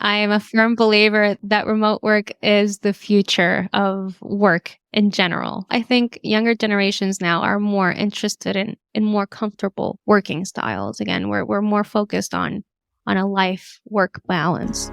I am a firm believer that remote work is the future of work in general. I think younger generations now are more interested in more comfortable working styles. Again, we're more focused on a life-work balance.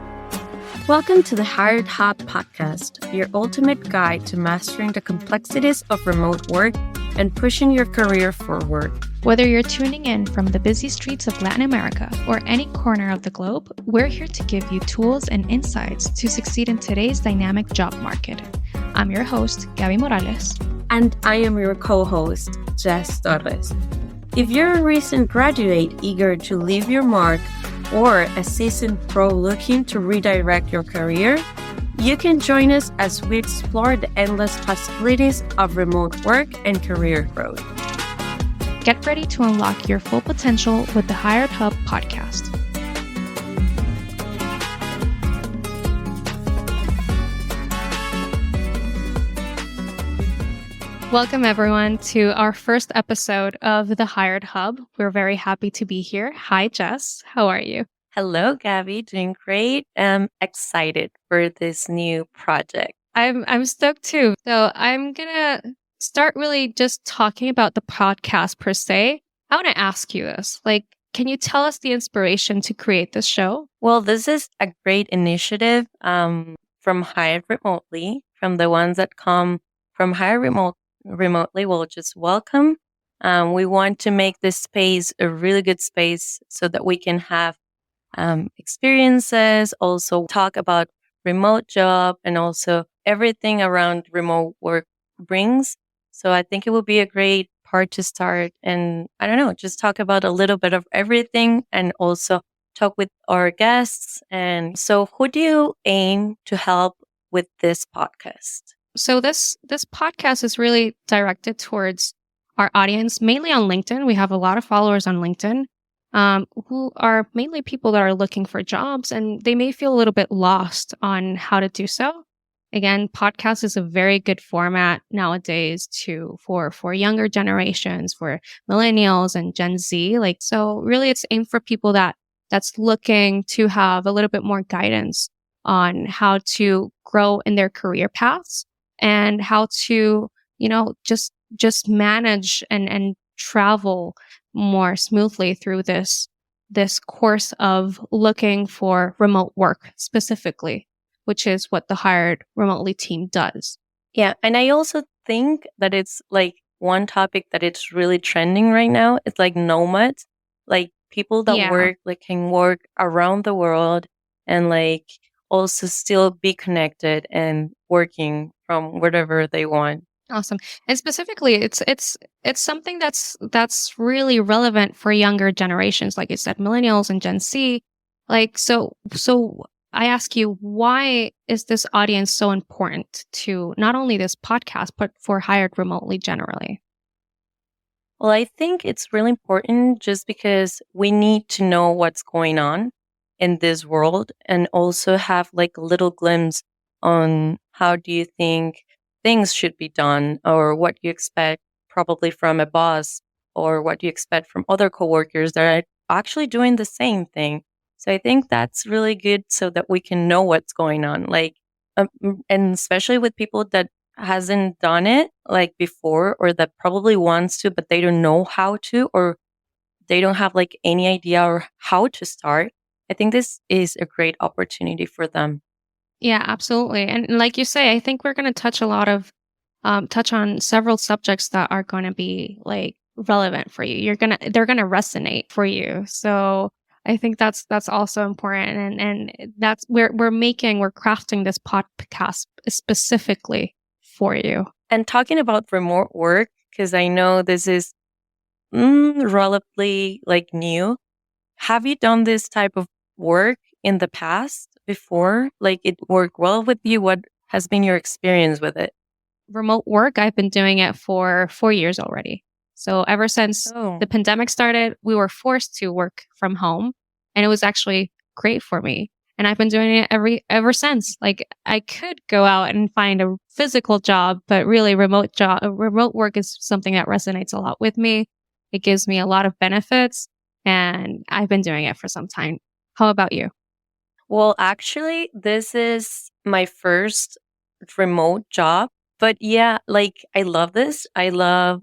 Welcome to the Hired Hub podcast, your ultimate guide to mastering the complexities of remote work and pushing your career forward. Whether you're tuning in from the busy streets of Latin America or any corner of the globe, we're here to give you tools and insights to succeed in today's dynamic job market. I'm your host, Gaby Morales. And I am your co-host, Jess Torres. If you're a recent graduate eager to leave your mark or a seasoned pro looking to redirect your career, you can join us as we explore the endless possibilities of remote work and career growth. Get ready to unlock your full potential with the Hired Hub podcast. Welcome, everyone, to our first episode of the Hired Hub. We're very happy to be here. Hi, Jess. How are you? Hello, Gabby. Doing great. I'm excited for this new project. I'm stoked too. So I'm gonna start really just talking about the podcast per se. I want to ask you this. Can you tell us the inspiration to create this show? Well, this is a great initiative from Hired Remoteli, from the ones that come from Hired Remotely. We'll just welcome. We want to make this space a really good space so that we can have experiences, also talk about remote job and also everything around remote work brings. So I think it would be a great part to start and I don't know, just talk about a little bit of everything and also talk with our guests. And so who do you aim to help with this podcast? So this podcast is really directed towards our audience, mainly on LinkedIn. We have a lot of followers on LinkedIn. Who are mainly people that are looking for jobs and they may feel a little bit lost on how to do so. Again, podcast is a very good format nowadays for younger generations, for millennials and Gen Z. So really it's aimed for people that's looking to have a little bit more guidance on how to grow in their career paths and how to, just manage and travel more smoothly through this course of looking for remote work specifically, which is what the Hired Remotely team does. Yeah. And I also think that it's one topic that it's really trending right now. It's nomads, people that can work around the world and also still be connected and working from wherever they want. Awesome. And specifically, it's something that's really relevant for younger generations, like you said, millennials and Gen Z. So I ask you, why is this audience so important to not only this podcast, but for Hired Remotely generally? Well, I think it's really important just because we need to know what's going on in this world and also have a little glimpse on how do you think things should be done or what you expect probably from a boss or what you expect from other coworkers that are actually doing the same thing. So I think that's really good so that we can know what's going on. And especially with people that hasn't done it before or that probably wants to, but they don't know how to, or they don't have any idea or how to start. I think this is a great opportunity for them. Yeah, absolutely. And like you say, I think we're going to touch touch on several subjects that are going to be relevant for you. They're going to resonate for you. So I think that's also important. And that's we're crafting this podcast specifically for you. And talking about remote work, because I know this is relatively new. Have you done this type of work in the past before? It worked well with you? What has been your experience with it? Remote work, I've been doing it for 4 years already. So ever since the pandemic started, we were forced to work from home and it was actually great for me. And I've been doing it ever since. I could go out and find a physical job, but really remote work is something that resonates a lot with me. It gives me a lot of benefits and I've been doing it for some time. How about you? Well, actually, this is my first remote job. But yeah, like I love this. I love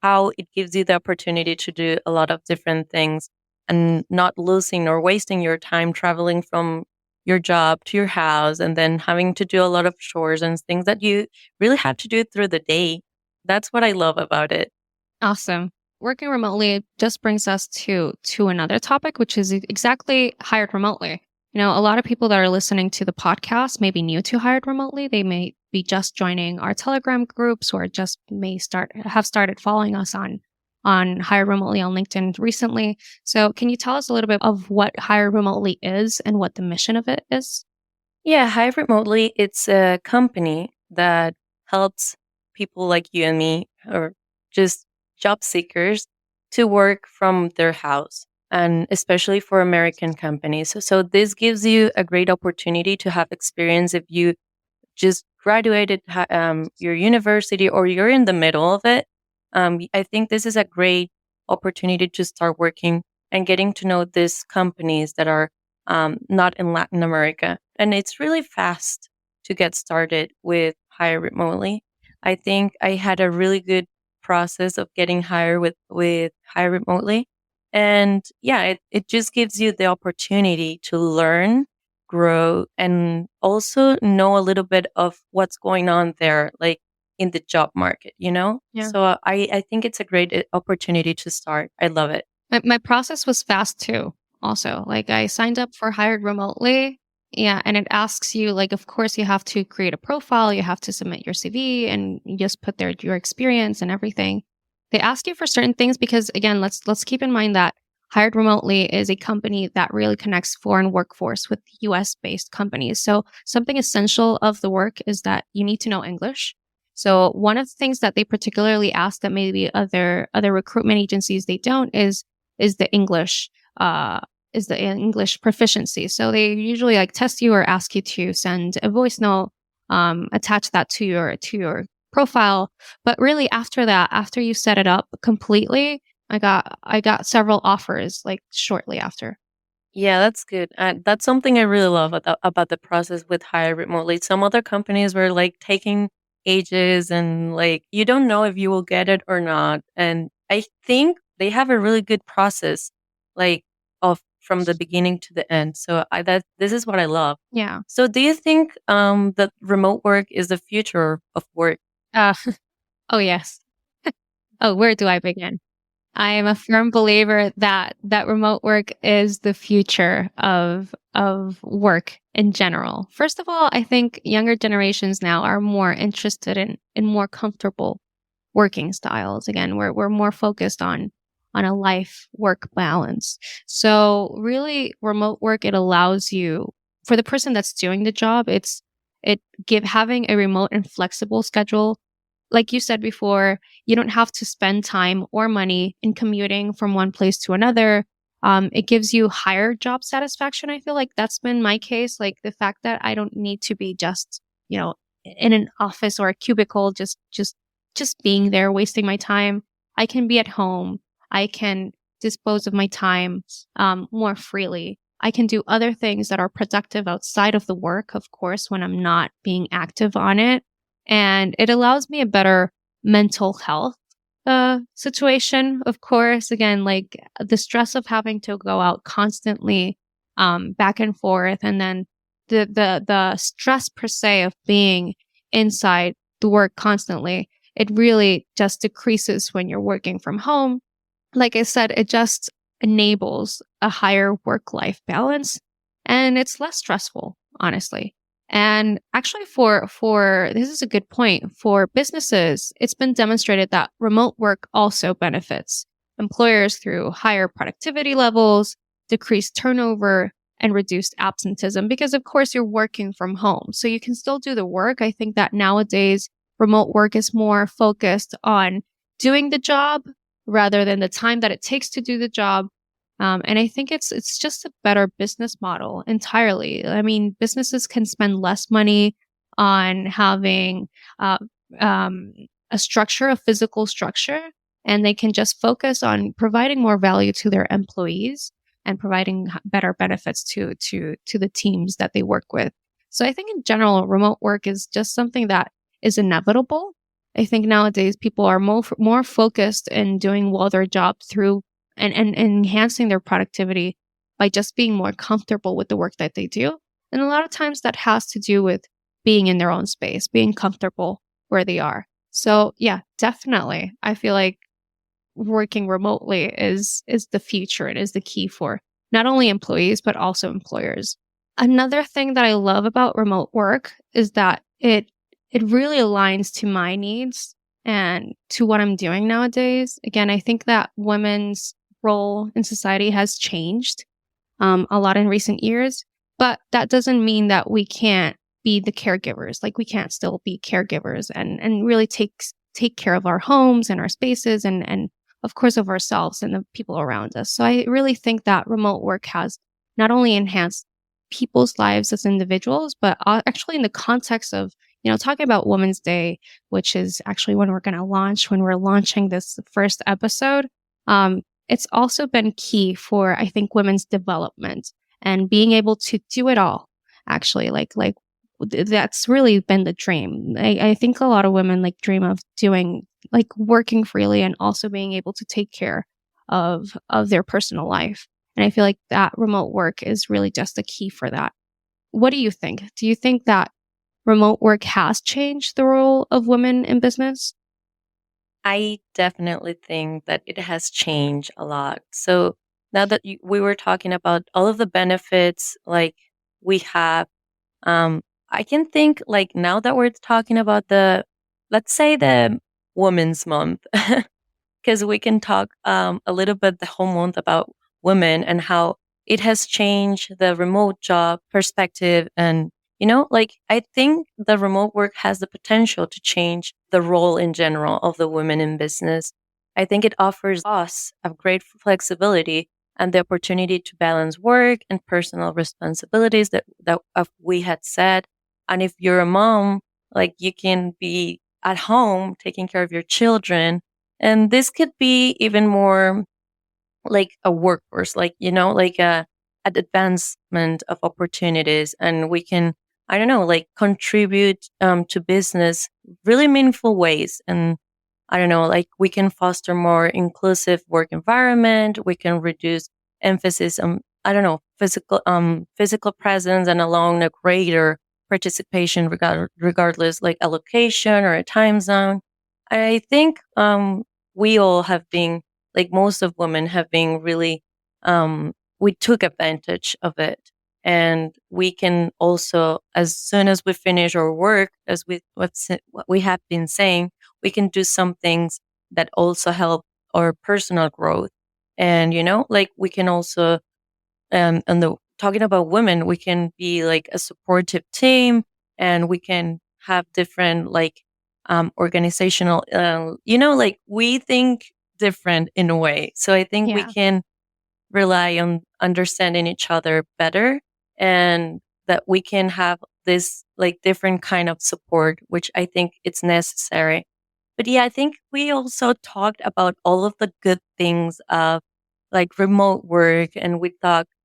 how it gives you the opportunity to do a lot of different things and not losing or wasting your time traveling from your job to your house and then having to do a lot of chores and things that you really have to do through the day. That's what I love about it. Awesome. Working remotely just brings us to another topic, which is exactly hired remotely. A lot of people that are listening to the podcast may be new to hired remotely. They may be just joining our Telegram groups or just may have started following us on hired remotely on LinkedIn recently. So can you tell us a little bit of what hired remotely is and what the mission of it is? Yeah, Hired Remotely, it's a company that helps people like you and me, or just job seekers, to work from their house, and especially for American companies. So this gives you a great opportunity to have experience if you just graduated your university or you're in the middle of it. I think this is a great opportunity to start working and getting to know these companies that are not in Latin America. And it's really fast to get started with Hire Remotely. I think I had a really good process of getting hired with Hire Remotely. And yeah, it just gives you the opportunity to learn, grow, and also know a little bit of what's going on there, like in the job market, you know? Yeah. So I think it's a great opportunity to start. I love it. My process was fast too. Also, like I signed up for hired remotely. Yeah. And it asks you, like, of course, you have to create a profile, you have to submit your CV and you just put there your experience and everything. They ask you for certain things because again, let's keep in mind that hired remotely is a company that really connects foreign workforce with US based companies. So something essential of the work is that you need to know English. So one of the things that they particularly ask that maybe other recruitment agencies they don't is the English uh is the English proficiency. So they usually like test you or ask you to send a voice note, attach that to your profile. But really after that, after you set it up completely, I got several offers like shortly after. Yeah, that's good. That's something I really love about the process with Hire Remotely. Some other companies were like taking ages and like you don't know if you will get it or not. And I think they have a really good process, like of from the beginning to the end. So I that this is what I love. Yeah. So do you think that remote work is the future of work? Uh oh yes. Oh, where do I begin? I am a firm believer that remote work is the future of work in general. First of all, I think younger generations now are more interested in more comfortable working styles. Again, we're more focused on a life work balance. So really remote work it allows you for the person that's doing the job, it give having a remote and flexible schedule like you said before, you don't have to spend time or money in commuting from one place to another. It gives you higher job satisfaction. I feel like that's been my case. Like the fact that I don't need to be just, in an office or a cubicle, just being there, wasting my time. I can be at home. I can dispose of my time more freely. I can do other things that are productive outside of the work, of course, when I'm not being active on it and it allows me a better mental health situation. Of course, again, like the stress of having to go out constantly, back and forth, and then the stress per se of being inside the work constantly. It really just decreases when you're working from home. Like I said, it just enables a higher work life balance and it's less stressful, honestly. And actually for this is a good point for businesses, it's been demonstrated that remote work also benefits employers through higher productivity levels, decreased turnover, and reduced absenteeism because of course you're working from home. So you can still do the work. I think that nowadays remote work is more focused on doing the job rather than the time that it takes to do the job. And I think it's just a better business model entirely. I mean, businesses can spend less money on having uh, um, a structure, a physical structure, and they can just focus on providing more value to their employees. and providing better benefits to the teams that they work with. So I think in general, remote work is just something that is inevitable. I think nowadays people are more focused in doing well their job through and enhancing their productivity by just being more comfortable with the work that they do. And a lot of times that has to do with being in their own space, being comfortable where they are. So yeah, definitely. I feel like working remotely is the future. It is the key for not only employees, but also employers. Another thing that I love about remote work is that it really aligns to my needs and to what I'm doing nowadays. Again, I think that women's role in society has changed a lot in recent years, but that doesn't mean that we can't be the caregivers. Like we can't still be caregivers and really take care of our homes and our spaces and of course of ourselves and the people around us. So I really think that remote work has not only enhanced people's lives as individuals, but actually in the context of, talking about Women's Day, which is actually when we're launching this first episode. It's also been key for, I think, women's development and being able to do it all. Actually, that's really been the dream. I think a lot of women dream of doing working freely and also being able to take care of their personal life. And I feel like that remote work is really just the key for that. What do you think? Do you think that remote work has changed the role of women in business? I definitely think that it has changed a lot. So now that we were talking about all of the benefits we have, um, I can think now that we're talking about let's say the Women's Month, because we can talk a little bit the whole month about women and how it has changed the remote job perspective. And, I think the remote work has the potential to change the role in general of the women in business. I think it offers us a great flexibility and the opportunity to balance work and personal responsibilities that we had said. And if you're a mom, you can be at home taking care of your children. And this could be even more like a workforce, an advancement of opportunities. And we can, I don't know, contribute to business really meaningful ways. And I don't know, we can foster more inclusive work environment. We can reduce emphasis on, I don't know, physical presence and allowing a greater participation regardless a location or a time zone. I think we all have been most of women have been really we took advantage of it. And we can also, as soon as we finish our work, as what we have been saying, we can do some things that also help our personal growth. And we can also and the talking about women, we can be a supportive team, and we can have different organizational we think different in a way. So I think we Yeah. can rely on understanding each other better, and that we can have this different kind of support, which I think it's necessary. But yeah, I think we also talked about all of the good things of remote work, and we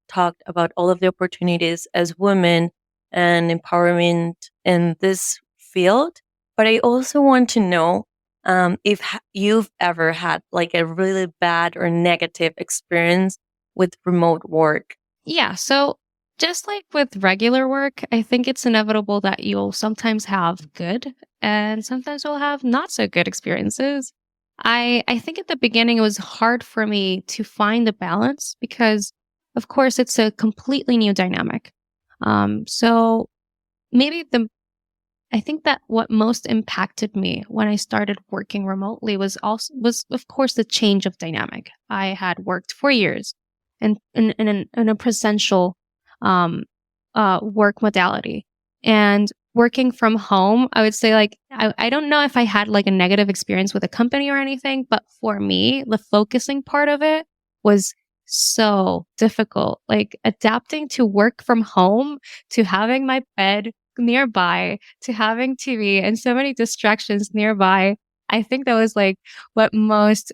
talked about all of the opportunities as women and empowerment in this field. But I also want to know if you've ever had a really bad or negative experience with remote work. Yeah. So just like with regular work, I think it's inevitable that you'll sometimes have good and sometimes you'll have not so good experiences. I think at the beginning it was hard for me to find the balance because of course it's a completely new dynamic. So maybe I think that what most impacted me when I started working remotely was of course the change of dynamic. I had worked for years in a presential work modality, and working from home. I would say I don't know if I had a negative experience with a company or anything, but for me, the focusing part of it was so difficult. Adapting to work from home, to having my bed nearby, to having TV and so many distractions nearby. I think that was what most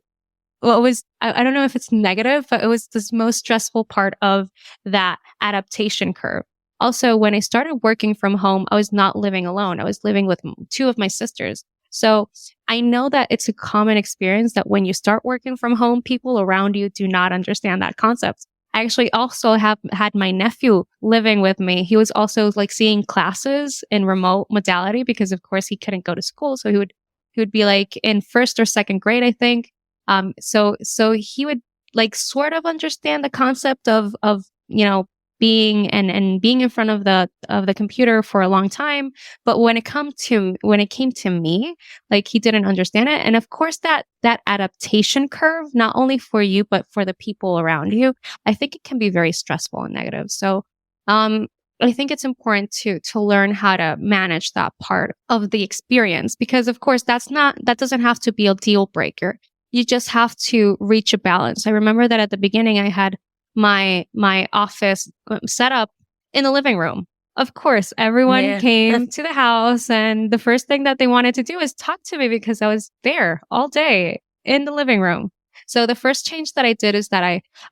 what was, I don't know if it's negative, but it was this most stressful part of that adaptation curve. Also, when I started working from home, I was not living alone. I was living with two of my sisters. So I know that it's a common experience that when you start working from home, people around you do not understand that concept. I actually also have had my nephew living with me. He was also like seeing classes in remote modality because of course he couldn't go to school. So he would be like in first or second grade, I think. So he would like sort of understand the concept of, being and being in front of the computer for a long time. But when it came to me, like he didn't understand it. And of course that adaptation curve, not only for you, but for the people around you, I think it can be very stressful and negative. So, I think it's important to learn how to manage that part of the experience because of course that doesn't have to be a deal breaker. You just have to reach a balance. I remember that at the beginning I had my office set up in the living room. Of course, everyone Yeah. came to the house and the first thing that they wanted to do is talk to me because I was there all day in the living room. So the first change that I did is that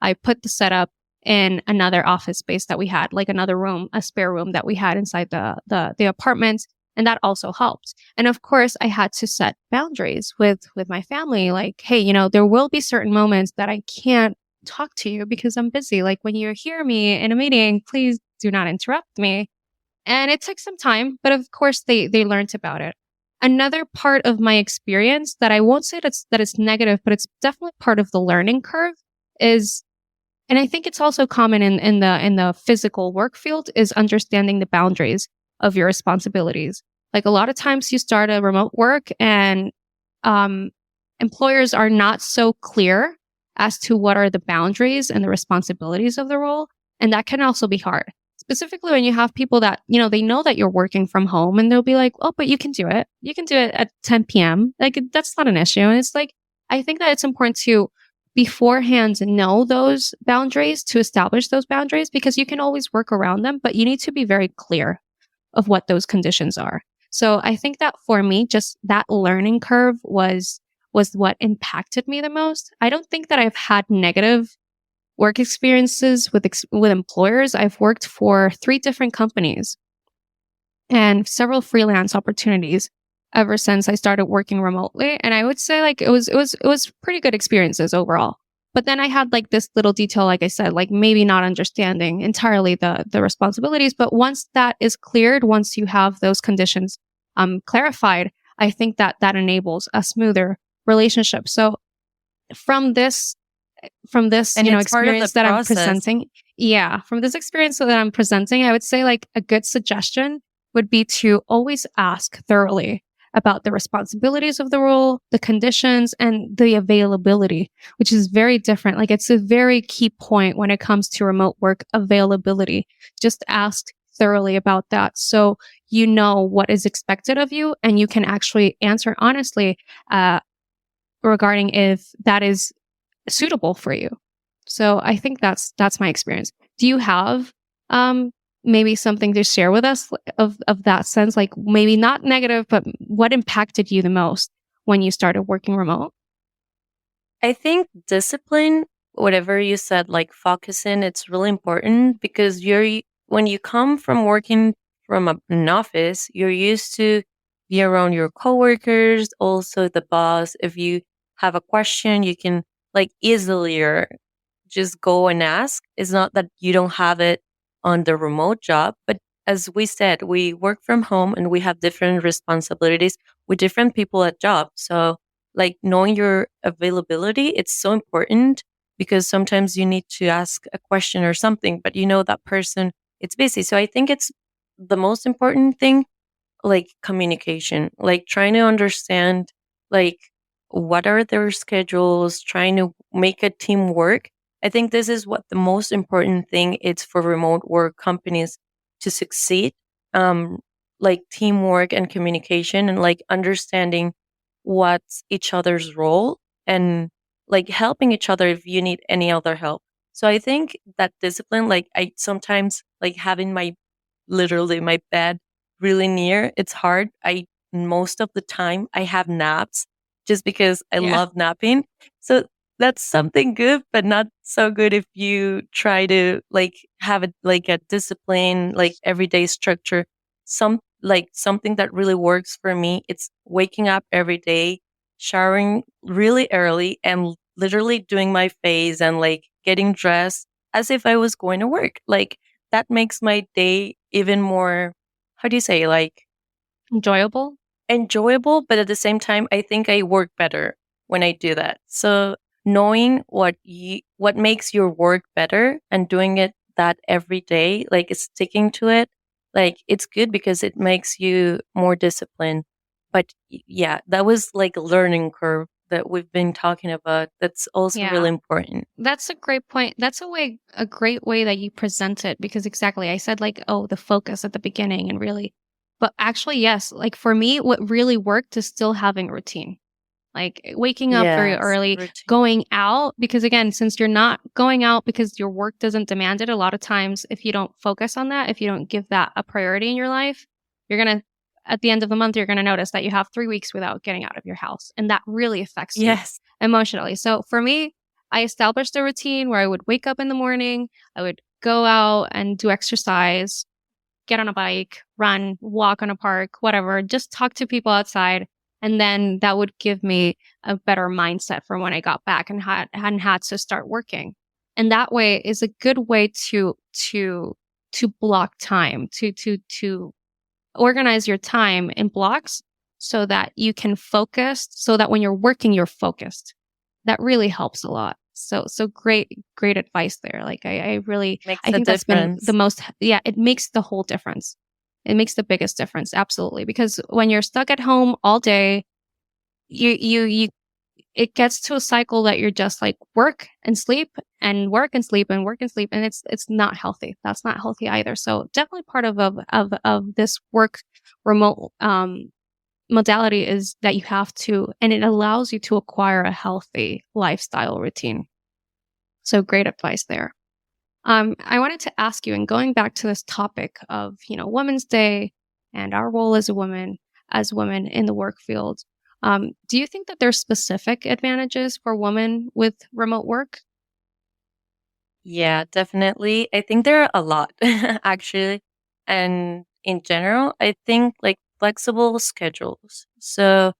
I put the setup in another office space that we had, like another room, a spare room that we had inside the apartment. And that also helped. And of course, I had to set boundaries with my family. Like, hey, there will be certain moments that I can't talk to you because I'm busy. Like when you hear me in a meeting, please do not interrupt me. And it took some time, but of course they learned about it. Another part of my experience that I won't say that it's negative, but it's definitely part of the learning curve is, and I think it's also common in the physical work field, is understanding the boundaries of your responsibilities. Like a lot of times you start a remote work and um, employers are not so clear as to what are the boundaries and the responsibilities of the role. And that can also be hard, specifically when you have people that, they know that you're working from home and they'll be like, oh, but you can do it. You can do it at 10 p.m. Like that's not an issue. And it's like, I think that it's important to beforehand know those boundaries, to establish those boundaries, because you can always work around them, but you need to be very clear of what those conditions are. So I think that for me, just that learning curve was what impacted me the most. I don't think that I've had negative work experiences with employers. I've worked for 3 different companies and several freelance opportunities ever since I started working remotely. And I would say like it was pretty good experiences overall. But then I had like this little detail, like I said, like maybe not understanding entirely the responsibilities. But once that is cleared, once you have those conditions clarified, I think that enables a smoother relationship. So from this from this, And it's part of the experience that I'm process. presenting, yeah, from this experience that I'm presenting, I would say like a good suggestion would be to always ask thoroughly about the responsibilities of the role, the conditions, and the availability, which is very different. Like it's a very key point when it comes to remote work availability. Just ask thoroughly about that so you know what is expected of you and you can actually answer honestly regarding if that is suitable for you. So I think that's my experience. Do you have um maybe something to share with us of that sense, like maybe not negative, but what impacted you the most when you started working remote? I think discipline, whatever you said, like focusing, it's really important because when you come from working from an office, you're used to be around your coworkers, also the boss. If you have a question, you can like easily just go and ask. It's not that you don't have it on the remote job, but as we said, we work from home and we have different responsibilities with different people at job. So like knowing your availability, it's so important because sometimes you need to ask a question or something, but you know that person it's busy. So I think it's the most important thing, like communication, like trying to understand like what are their schedules, trying to make a team work. I think this is what the most important thing is for remote work companies to succeed. Um, like teamwork and communication and like understanding what's each other's role and like helping each other if you need any other help. So I think that discipline, like I sometimes like having my literally my bed really near, it's hard. Most of the time I have naps just because I Yeah. love napping. So that's something good, but not so good if you try to like have it like a discipline, like everyday structure. Something that really works for me, it's waking up every day, showering really early and literally doing my face and like getting dressed as if I was going to work. Like that makes my day even more, how do you say, like Enjoyable. enjoyable, but at the same time, I think I work better when I do that. So knowing what makes your work better and doing it that every day, like sticking to it, like it's good because it makes you more disciplined. But yeah, that was like a learning curve that we've been talking about. That's also Yeah. really important. That's a great point. That's a great way that you present it because exactly, I said like, oh, the focus at the beginning and really, but actually, yes, like for me, what really worked is still having a routine. Like waking up very Yes, early, routine. going out, because again, since you're not going out because your work doesn't demand it, a lot of times, if you don't focus on that, if you don't give that a priority in your life, you're going to, at the end of the month, you're going to notice that you have 3 weeks without getting out of your house. And that really affects you Yes. emotionally. So for me, I established a routine where I would wake up in the morning, I would go out and do exercise, get on a bike, run, walk on a park, whatever, just talk to people outside. And then that would give me a better mindset for when I got back and hadn't had to start working. And that way is a good way to block time, to organize your time in blocks so that you can focus, so that when you're working, you're focused. That really helps a lot. So great advice there. Like I really, Makes I a think that's been the difference. most, yeah, it makes the whole difference. It makes the biggest difference. Absolutely. Because when you're stuck at home all day, you, it gets to a cycle that you're just like work and sleep and work and sleep and work and sleep. And it's not healthy. That's not healthy either. So definitely part of this work remote, modality is that you have to, and it allows you to acquire a healthy lifestyle routine. So great advice there. I wanted to ask you, and going back to this topic of, Women's Day and our role as women in the work field, do you think that there's specific advantages for women with remote work? Yeah, definitely. I think there are a lot actually. And in general, I think like flexible schedules. So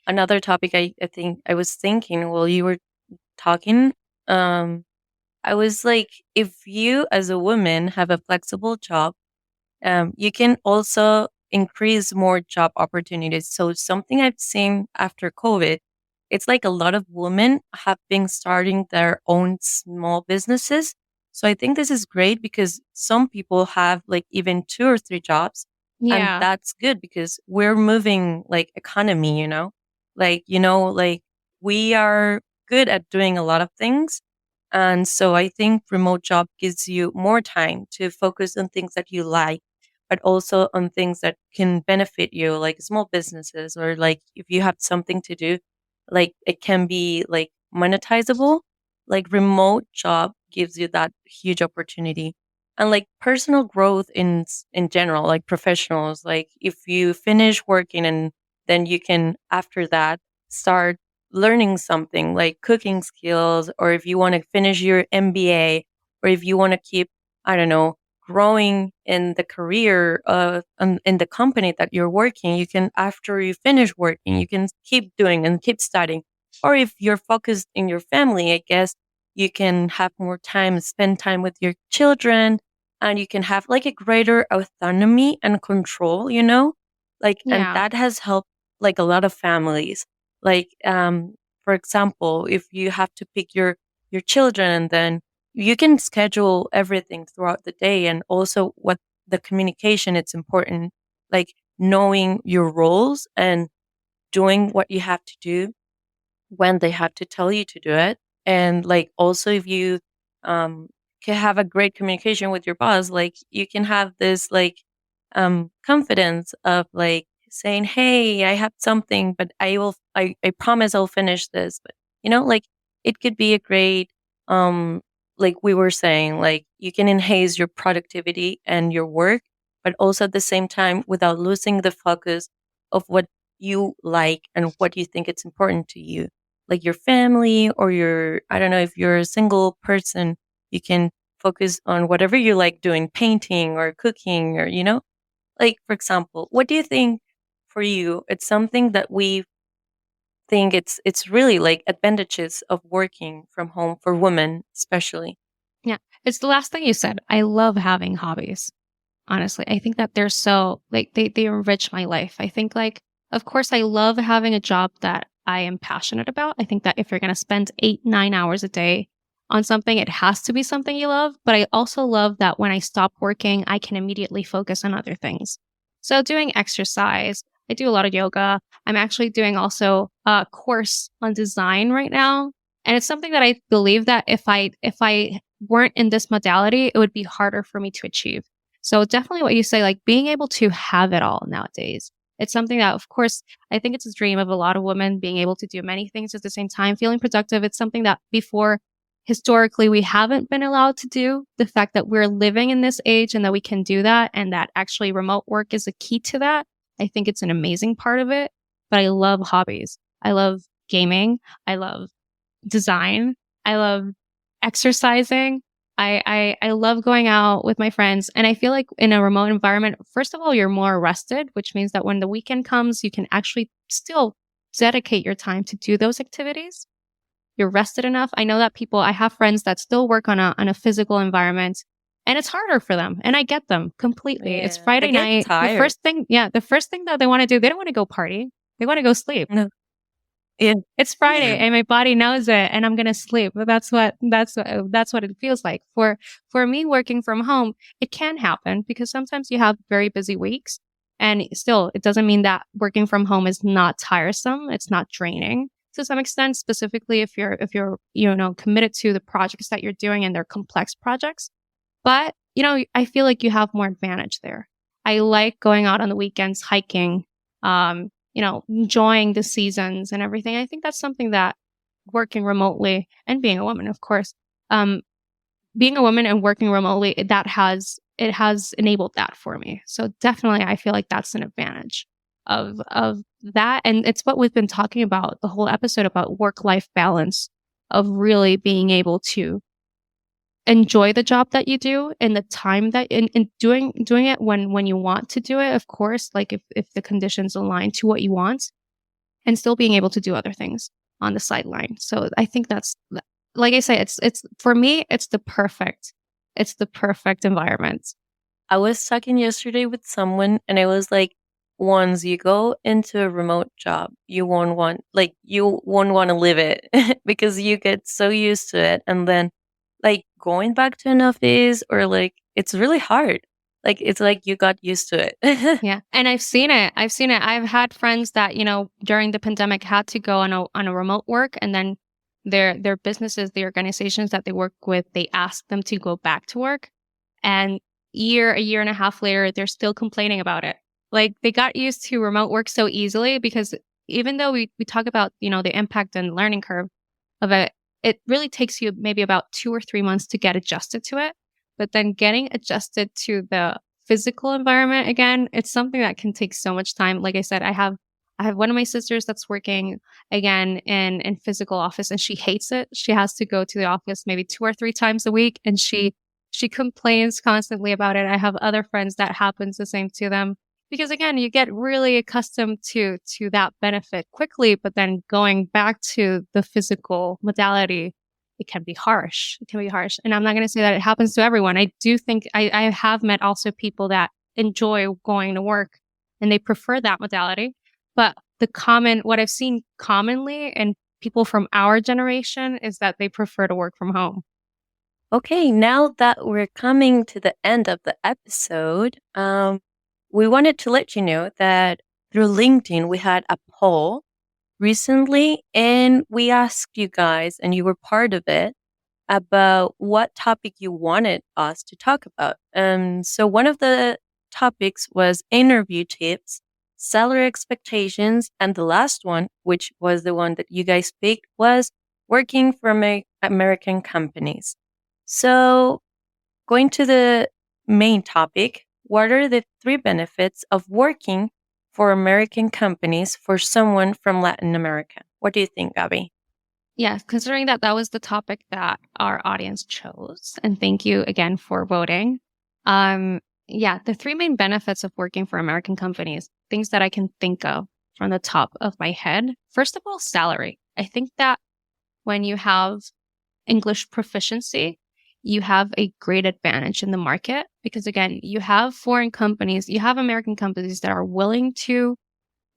another topic I think I was thinking while you were talking, um, I was like, if you as a woman have a flexible job, you can also increase more job opportunities. So something I've seen after COVID, it's like a lot of women have been starting their own small businesses. So I think this is great because some people have like even two or three jobs. And Yeah, that's good because we're moving like economy, like we are good at doing a lot of things. And so I think remote job gives you more time to focus on things that you like, but also on things that can benefit you, like small businesses, or like if you have something to do, like it can be like monetizable. Like remote job gives you that huge opportunity. And like personal growth in general, like professionals, like if you finish working and then you can after that start learning something like cooking skills, or if you want to finish your MBA, or if you want to keep, I don't know, growing in the career in the company that you're working, you can, after you finish working, you can keep doing and keep studying. Or if you're focused in your family, I guess you can have more time, spend time with your children, and you can have like a greater autonomy and control, like, and yeah, that has helped like a lot of families. Like, for example, if you have to pick your children, and then you can schedule everything throughout the day, and also what the communication, it's important, like knowing your roles and doing what you have to do when they have to tell you to do it. And like also if you um can have a great communication with your boss, like you can have this like confidence of like saying, hey, I have something, but I promise I'll finish this. But like it could be a great like we were saying, like you can enhance your productivity and your work, but also at the same time without losing the focus of what you like and what you think it's important to you. like your family or your, I don't know, if you're a single person, you can focus on whatever you like doing, painting or cooking or, like, for example, what do you think for you? It's something that we think it's really like advantages of working from home for women, especially. Yeah. It's the last thing you said. I love having hobbies. Honestly, I think that they're so like they enrich my life. I think like of course I love having a job that I am passionate about. I think that if you're going to spend 8, 9 hours a day on something, it has to be something you love, but I also love that when I stop working, I can immediately focus on other things. So doing exercise, I do a lot of yoga. I'm actually doing also a course on design right now, and it's something that I believe that if I weren't in this modality, it would be harder for me to achieve. So definitely what you say, like being able to have it all nowadays. It's something that, of course, I think it's a dream of a lot of women being able to do many things at the same time, feeling productive. It's something that before historically we haven't been allowed to do. The fact that we're living in this age and that we can do that and that actually remote work is a key to that. I think it's an amazing part of it. But I love hobbies. I love gaming. I love design. I love exercising. I love going out with my friends. And I feel like in a remote environment, first of all, you're more rested, which means that when the weekend comes, you can actually still dedicate your time to do those activities. You're rested enough. I know that I have friends that still work on a physical environment and it's harder for them. And I get them completely. It's Yeah, they Friday get night. tired. The first thing that they want to do, they don't want to go party. They want to go sleep. No, yeah. It's Friday and my body knows it and I'm going to sleep. But that's what it feels like. For me working from home, it can happen because sometimes you have very busy weeks and still it doesn't mean that working from home is not tiresome. It's not draining to some extent, specifically if you're committed to the projects that you're doing and they're complex projects. But, I feel like you have more advantage there. I like going out on the weekends, hiking, enjoying the seasons and everything. I think that's something that working remotely and being a woman, of course, um, being a woman and working remotely, it has enabled that for me. So definitely I feel like that's an advantage of that. And it's what we've been talking about the whole episode about work-life balance of really being able to enjoy the job that you do and the time that in doing it when you want to do it, of course, like if the conditions align to what you want and still being able to do other things on the sideline. So I think that's like I say, it's for me, it's the perfect environment. I was talking yesterday with someone and I was like, once you go into a remote job, you won't want to leave it because you get so used to it. And then like going back to an office or like, it's really hard. Like, it's like you got used to it. Yeah. And I've seen it. I've had friends that, during the pandemic had to go on a remote work and then their businesses, the organizations that they work with, they asked them to go back to work. And a year and a half later, they're still complaining about it. Like they got used to remote work so easily because even though we talk about, the impact and learning curve of it, it really takes you maybe about 2 or 3 months to get adjusted to it. But then getting adjusted to the physical environment again, it's something that can take so much time. Like I said, I have one of my sisters that's working again in physical office and she hates it. She has to go to the office maybe 2 or 3 times a week and she complains constantly about it. I have other friends that happens the same to them because again, you get really accustomed to that benefit quickly, but then going back to the physical modality, it can be harsh. It can be harsh. And I'm not going to say that it happens to everyone. I do think I have met also people that enjoy going to work and they prefer that modality. But what I've seen commonly in people from our generation is that they prefer to work from home. Okay, now that we're coming to the end of the episode, we wanted to let you know that through LinkedIn, we had a poll recently and we asked you guys, and you were part of it, about what topic you wanted us to talk about. So one of the topics was interview tips, salary expectations, and the last one, which was the one that you guys picked, was working for American companies. So going to the main topic, what are the 3 benefits of working for American companies for someone from Latin America? What do you think, Gabi? Yeah, considering that that was the topic that our audience chose, and thank you again for voting. Yeah, the three main benefits of working for American companies, things that I can think of from the top of my head. First of all, salary. I think that when you have English proficiency, you have a great advantage in the market because again, you have foreign companies, you have American companies that are willing to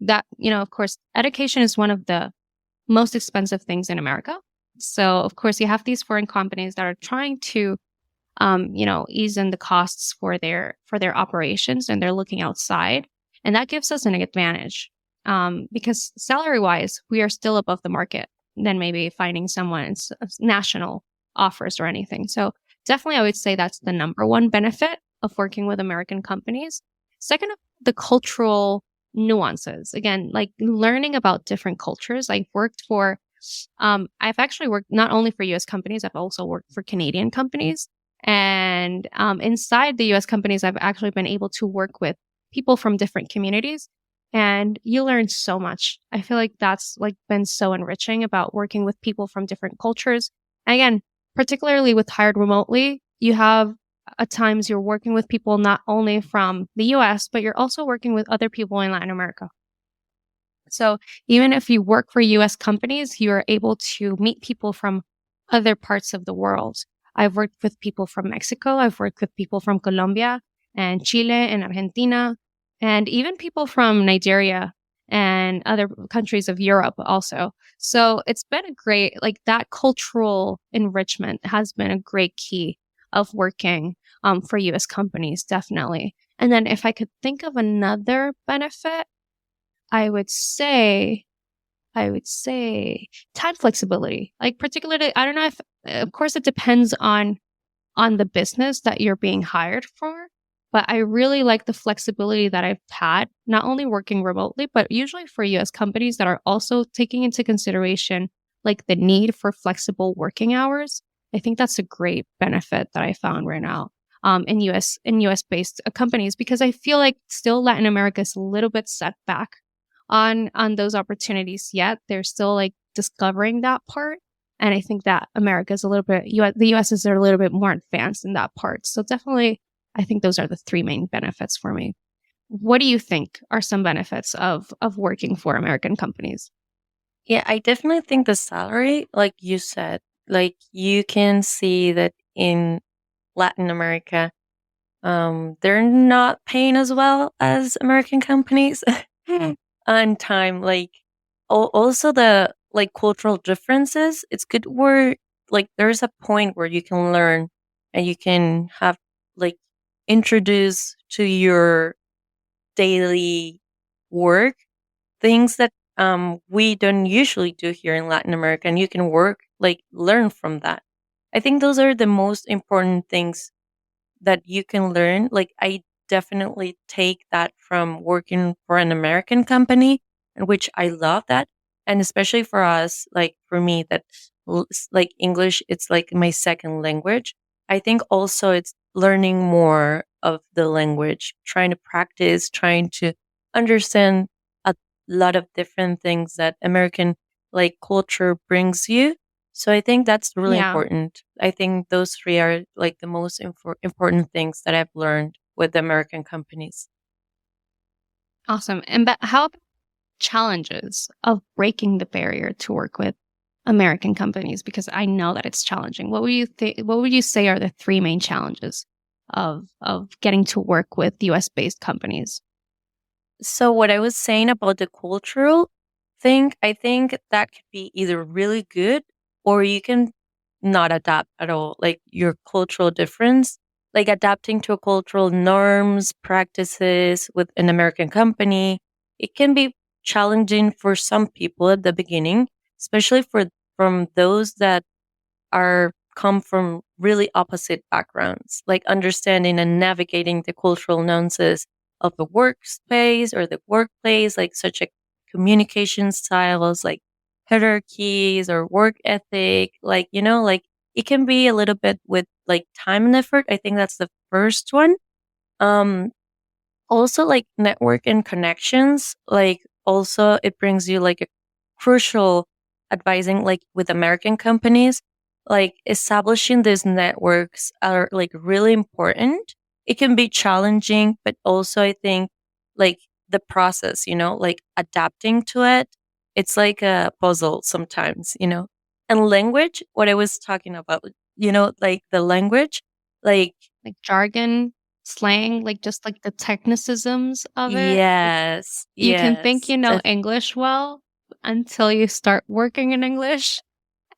that, of course, education is one of the most expensive things in America. So of course you have these foreign companies that are trying to ease in the costs for their operations and they're looking outside. And that gives us an advantage. Because salary wise, we are still above the market than maybe finding someone's national offers or anything. So definitely I would say that's the number one benefit of working with American companies. Second, the cultural nuances. Again, like learning about different cultures. I've actually worked not only for US companies, I've also worked for Canadian companies. And inside the US companies, I've actually been able to work with people from different communities. And you learn so much. I feel like that's like been so enriching about working with people from different cultures. And again, particularly with Hired Remotely, you have at times you're working with people not only from the US, but you're also working with other people in Latin America. So even if you work for US companies, you're able to meet people from other parts of the world. I've worked with people from Mexico. I've worked with people from Colombia and Chile and Argentina, and even people from Nigeria and other countries of Europe also. So it's been a great, like that cultural enrichment has been a great key of working for US companies, definitely. And then if I could think of another benefit, I would say, I would say time flexibility. Like particularly, I don't know if, of course, it depends on the business that you're being hired for. But I really like the flexibility that I've had, not only working remotely, but usually for US companies that are also taking into consideration like the need for flexible working hours. I think that's a great benefit that I found right now in US based companies because I feel like still Latin America is a little bit set back on those opportunities yet. They're still like discovering that part. And I think that America is a little bit, the US is a little bit more advanced in that part. So definitely, I think those are the three main benefits for me. What do you think are some benefits of working for American companies? Yeah, I definitely think the salary, like you said, like you can see that in Latin America, they're not paying as well as American companies on time. Like also the like cultural differences. It's good where like there's a point where you can learn and you can have like introduce to your daily work things that we don't usually do here in Latin America, and you can work like learn from that. I think those are the most important things that you can learn. Like I definitely take that from working for an American company, and which I love that. And especially for us, like for me, that like English, it's like my second language. I think also it's learning more of the language, trying to practice, trying to understand a lot of different things that American like culture brings you. So I think that's really Yeah, important. I think those three are like the most important things that I've learned with the American companies. awesome. And but how about challenges of breaking the barrier to work with American companies? Because I know that it's challenging. What would you think? What would you say are the three main challenges of getting to work with US based companies? So what I was saying about the cultural thing, I think that could be either really good or you can not adapt at all. Like your cultural difference, like adapting to a cultural norms, practices with an American company, it can be challenging for some people at the beginning, especially for from those that are come from really opposite backgrounds, like understanding and navigating the cultural nuances of the workspace or the workplace, like such a communication styles, like hierarchies or work ethic, like like it can be a little bit with like time and effort. I think that's the first one. Um, Also like network and connections, like also it brings you like a crucial advising like with American companies, like establishing these networks are like really important. It can be challenging, but also I think like the process, like adapting to it, it's like a puzzle sometimes. And language, what I was talking about, like the language, like Like jargon, slang, like just like the technicisms of it. Like yes, you can think yes. you know English well until you start working in English.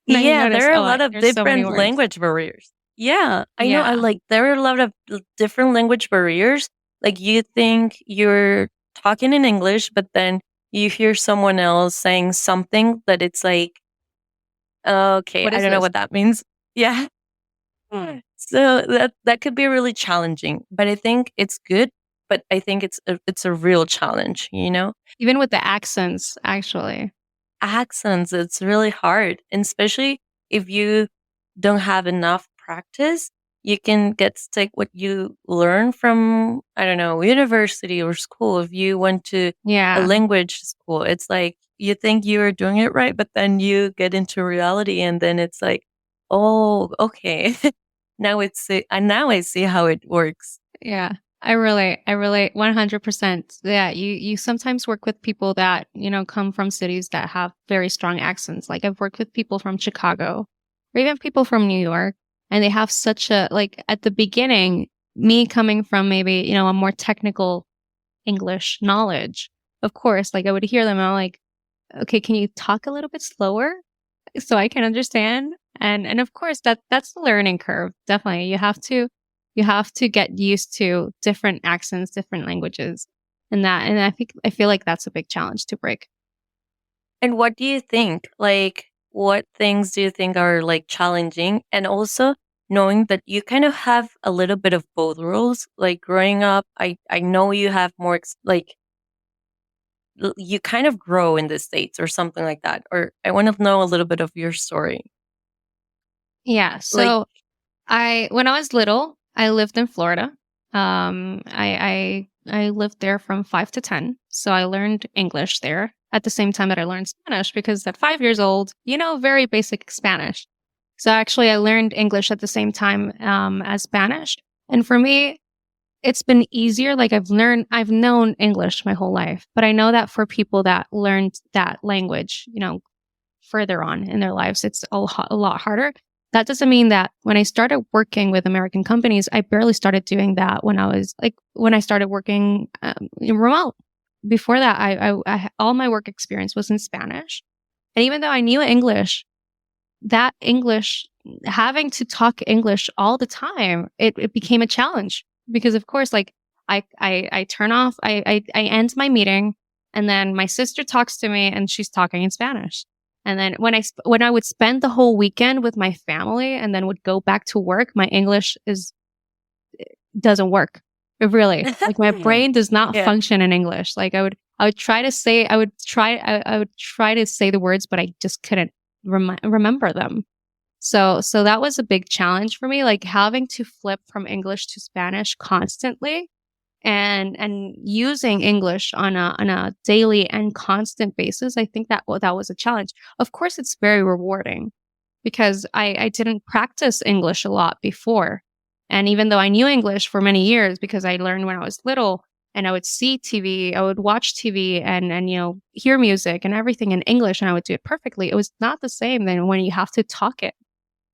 And then you Yeah, notice, there are a oh, lot of there's so many different words. language barriers. Yeah, I know. I Yeah. like there are a lot of different language barriers. Like you think you're talking in English, but then you hear someone else saying something that it's like, okay, What I is don't know this? what that means. Yeah. So that could be really challenging, but I think it's good. But I think it's a real challenge. Even with the accents, actually. Accents, it's really hard. And especially if you don't have enough practice, you can get stuck what you learn from, I don't know, university or school. If you went to a Yeah. language school, it's like you think you're doing it right, but then you get into reality and then it's like, oh, okay. Now I see how it works. Yeah. I relate 100%. Yeah. You sometimes work with people that, come from cities that have very strong accents. Like I've worked with people from Chicago or even people from New York, and they have such a, like at the beginning, me coming from maybe, a more technical English knowledge. Of course, like I would hear them and I'm like, okay, can you talk a little bit slower so I can understand? And of course that's the learning curve. Definitely. You have to get used to different accents, different languages. And I feel like that's a big challenge to break. And what do you think? Like, what things do you think are like challenging? And also knowing that you kind of have a little bit of both roles. Like growing up, I know you have more like you kind of grow in the States or something like that. Or I want to know a little bit of your story. Yeah. Like, So when I was little, I lived in Florida. I lived there from 5 to 10, so I learned English there at the same time that I learned Spanish because at 5 years old, very basic Spanish. So actually, I learned English at the same time as Spanish, and for me, it's been easier. Like I've known English my whole life, but I know that for people that learned that language, further on in their lives, it's a lot harder. That doesn't mean that when I started working with American companies, I barely started doing that when I started working remote. Before that, all my work experience was in Spanish. And even though I knew English, that English, having to talk English all the time, it became a challenge because, of course, like I turn off, I end my meeting, and then my sister talks to me and she's talking in Spanish. And then when I would spend the whole weekend with my family and then would go back to work, my English doesn't work. It really, like my brain does not yeah. function in English. Like I would try to say, I would try to say the words, but I just couldn't remember them. So that was a big challenge for me, like having to flip from English to Spanish constantly and using English on a daily and constant basis. I think that was a challenge. Of course, it's very rewarding because I didn't practice English a lot before. And even though I knew English for many years because I learned when I was little and I would see TV, I would watch TV and hear music and everything in English and I would do it perfectly. It was not the same than when you have to talk it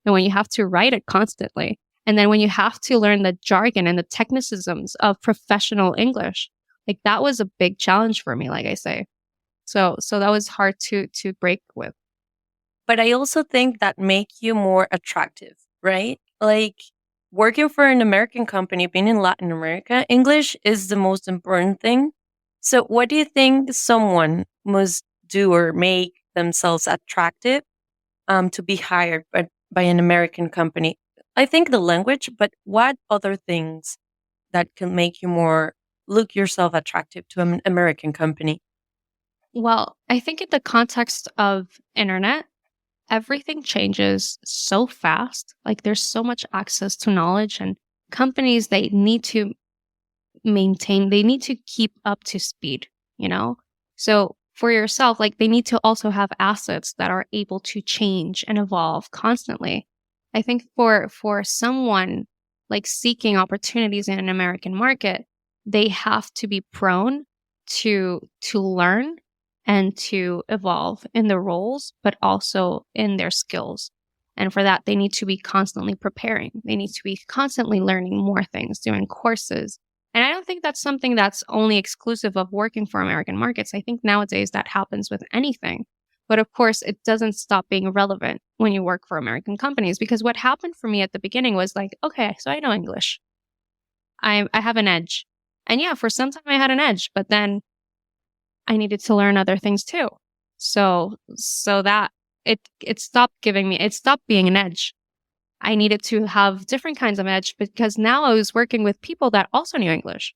and when you have to write it constantly. And then when you have to learn the jargon and the technicisms of professional English, like that was a big challenge for me, like I say. So that was hard to break with. But I also think that make you more attractive, right? Like working for an American company, being in Latin America, English is the most important thing. So what do you think someone must do or make themselves attractive to be hired by an American company? I think the language, but what other things that can make you more look yourself attractive to an American company? Well, I think in the context of internet, everything changes so fast. Like there's so much access to knowledge and companies they need to keep up to speed, you know? So for yourself, like they need to also have assets that are able to change and evolve constantly. I think for someone like seeking opportunities in an American market, they have to be prone to learn and to evolve in their roles, but also in their skills. And for that, they need to be constantly preparing. They need to be constantly learning more things, doing courses. And I don't think that's something that's only exclusive of working for American markets. I think nowadays that happens with anything. But of course, it doesn't stop being relevant when you work for American companies, because what happened for me at the beginning was like, okay, so I know English. I have an edge. And yeah, for some time I had an edge, but then I needed to learn other things too. So that it stopped being an edge. I needed to have different kinds of edge because now I was working with people that also knew English.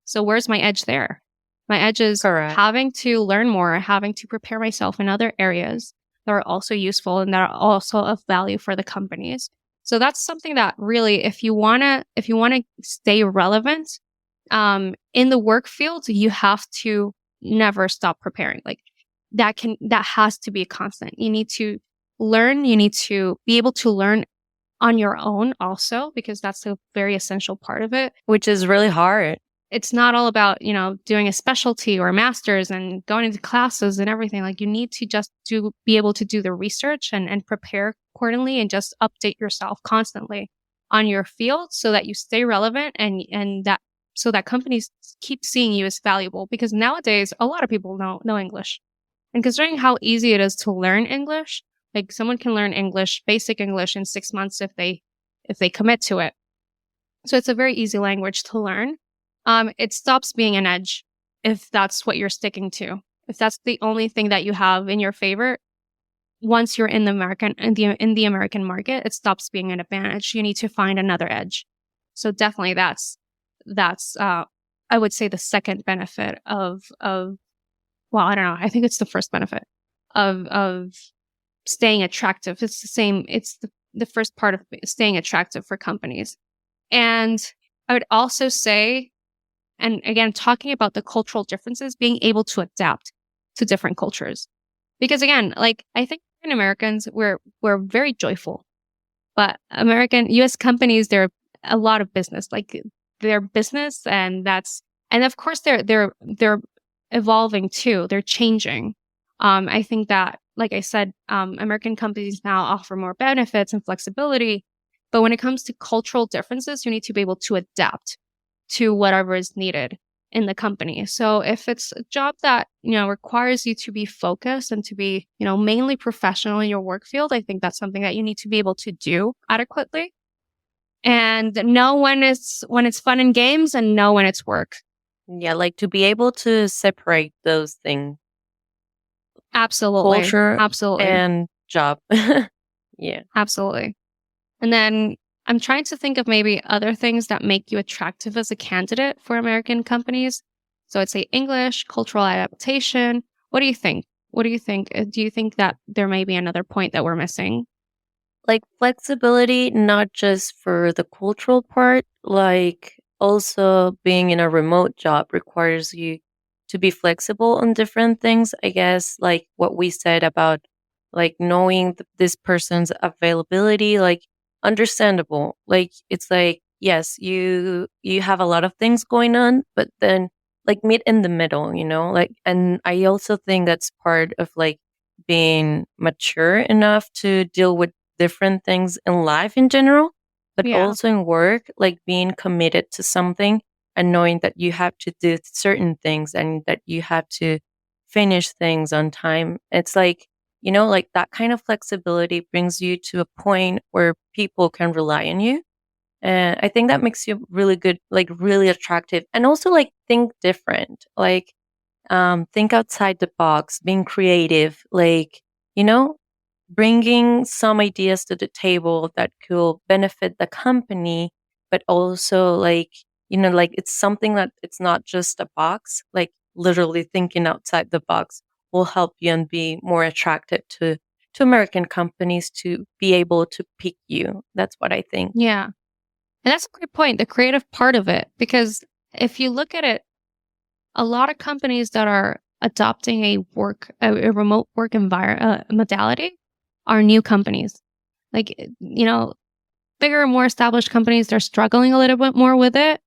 So where's my edge there? My edge is Correct. having to learn more, having to prepare myself in other areas that are also useful and that are also of value for the companies. So that's something that really, if you wanna stay relevant, in the work field, you have to never stop preparing. Like that has to be a constant. You need to learn. You need to be able to learn on your own also, because that's a very essential part of it. Which is really hard. It's not all about, doing a specialty or a master's and going into classes and everything. Like you need to just be able to do the research and prepare accordingly and just update yourself constantly on your field so that you stay relevant and that so that companies keep seeing you as valuable, because nowadays a lot of people know English. And considering how easy it is to learn English, like someone can learn English, basic English in 6 months if they commit to it. So it's a very easy language to learn. It stops being an edge if that's what you're sticking to. If that's the only thing that you have in your favor, once you're in the American market, it stops being an advantage. You need to find another edge. So definitely that's I would say the second benefit of well, I don't know. I think it's the first benefit of staying attractive. It's the same. It's the first part of staying attractive for companies. And I would also say, and again, talking about the cultural differences, being able to adapt to different cultures. Because again, like I think Americans, we're very joyful, but US companies, they're a lot of business, like they're business, and of course they're evolving too. They're changing. I think that, like I said, American companies now offer more benefits and flexibility, but when it comes to cultural differences, you need to be able to adapt to whatever is needed in the company. So if it's a job that, requires you to be focused and to be, mainly professional in your work field, I think that's something that you need to be able to do adequately and know when it's fun and games and know when it's work. Yeah, like to be able to separate those things, Absolutely. culture Absolutely. and job. Yeah. Absolutely. And then I'm trying to think of maybe other things that make you attractive as a candidate for American companies. So I'd say English, cultural adaptation. What do you think? Do you think that there may be another point that we're missing? Like flexibility, not just for the cultural part, like also being in a remote job requires you to be flexible on different things. I guess like what we said about like knowing this person's availability, like understandable. Like it's like, yes, you have a lot of things going on, but then like meet in the middle, like, and I also think that's part of like being mature enough to deal with different things in life in general, but Yeah. also in work, like being committed to something and knowing that you have to do certain things and that you have to finish things on time. It's like, like that kind of flexibility brings you to a point where people can rely on you. And I think that makes you really good, like really attractive. And also like think different, like think outside the box, being creative, like, you know, bringing some ideas to the table that could benefit the company, but also like, like it's something that it's not just a box, like literally thinking outside the box will help you and be more attractive to American companies to be able to pick you. That's what I think. Yeah. And that's a great point, the creative part of it, because if you look at it, a lot of companies that are adopting a remote work modality are new companies. Like, bigger, more established companies, they're struggling a little bit more with it.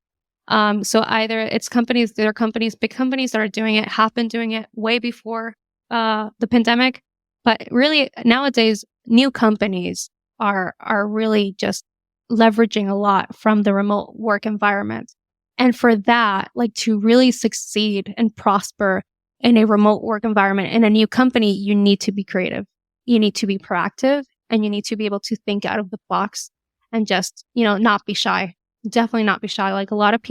So either it's big companies that are doing it, have been doing it way before the pandemic. But really nowadays, new companies are really just leveraging a lot from the remote work environment. And for that, like to really succeed and prosper in a remote work environment in a new company, you need to be creative. You need to be proactive, and you need to be able to think out of the box and just, not be shy. Definitely not be shy. Like a lot of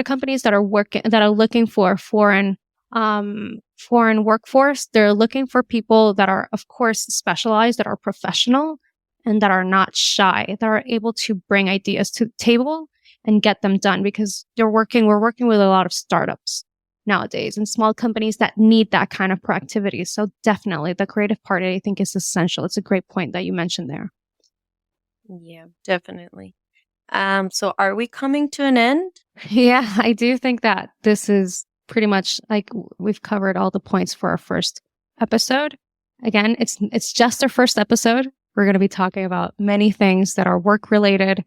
companies that are looking for foreign workforce, they're looking for people that are, of course, specialized, that are professional, and that are not shy, that are able to bring ideas to the table and get them done, because we're working with a lot of startups nowadays and small companies that need that kind of proactivity. So definitely the creative part, I think, is essential. It's a great point that you mentioned there. Yeah, definitely. So are we coming to an end? Yeah, I do think that this is pretty much like we've covered all the points for our first episode. Again, it's just our first episode. We're going to be talking about many things that are work related,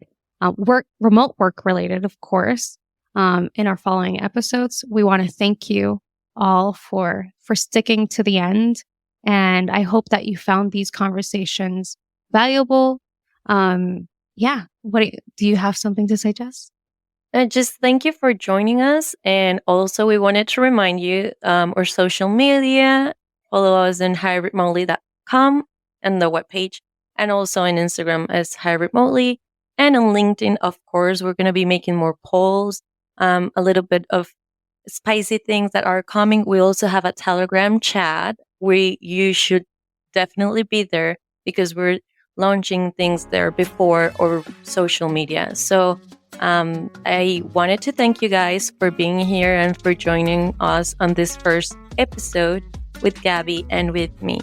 remote work related, of course. In our following episodes, we want to thank you all for sticking to the end, and I hope that you found these conversations valuable. Yeah. Do you have something to say, Jess? Just thank you for joining us. And also, we wanted to remind you our social media. Follow us on hiredremoteli.com and the webpage, and also on Instagram as Hired Remotely. And on LinkedIn, of course, we're going to be making more polls, a little bit of spicy things that are coming. We also have a Telegram chat where you should definitely be there, because we're launching things there before or social media. So I wanted to thank you guys for being here and for joining us on this first episode with Gaby and with me.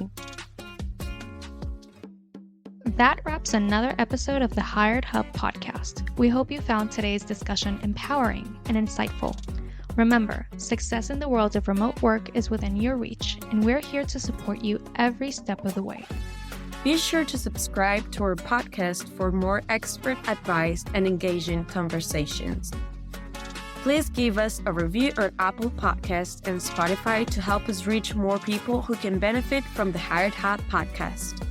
That wraps another episode of the Hired Hub podcast. We hope you found today's discussion empowering and insightful. Remember, success in the world of remote work is within your reach, and we're here to support you every step of the way. Be sure to subscribe to our podcast for more expert advice and engaging conversations. Please give us a review on Apple Podcasts and Spotify to help us reach more people who can benefit from the Hired Hub podcast.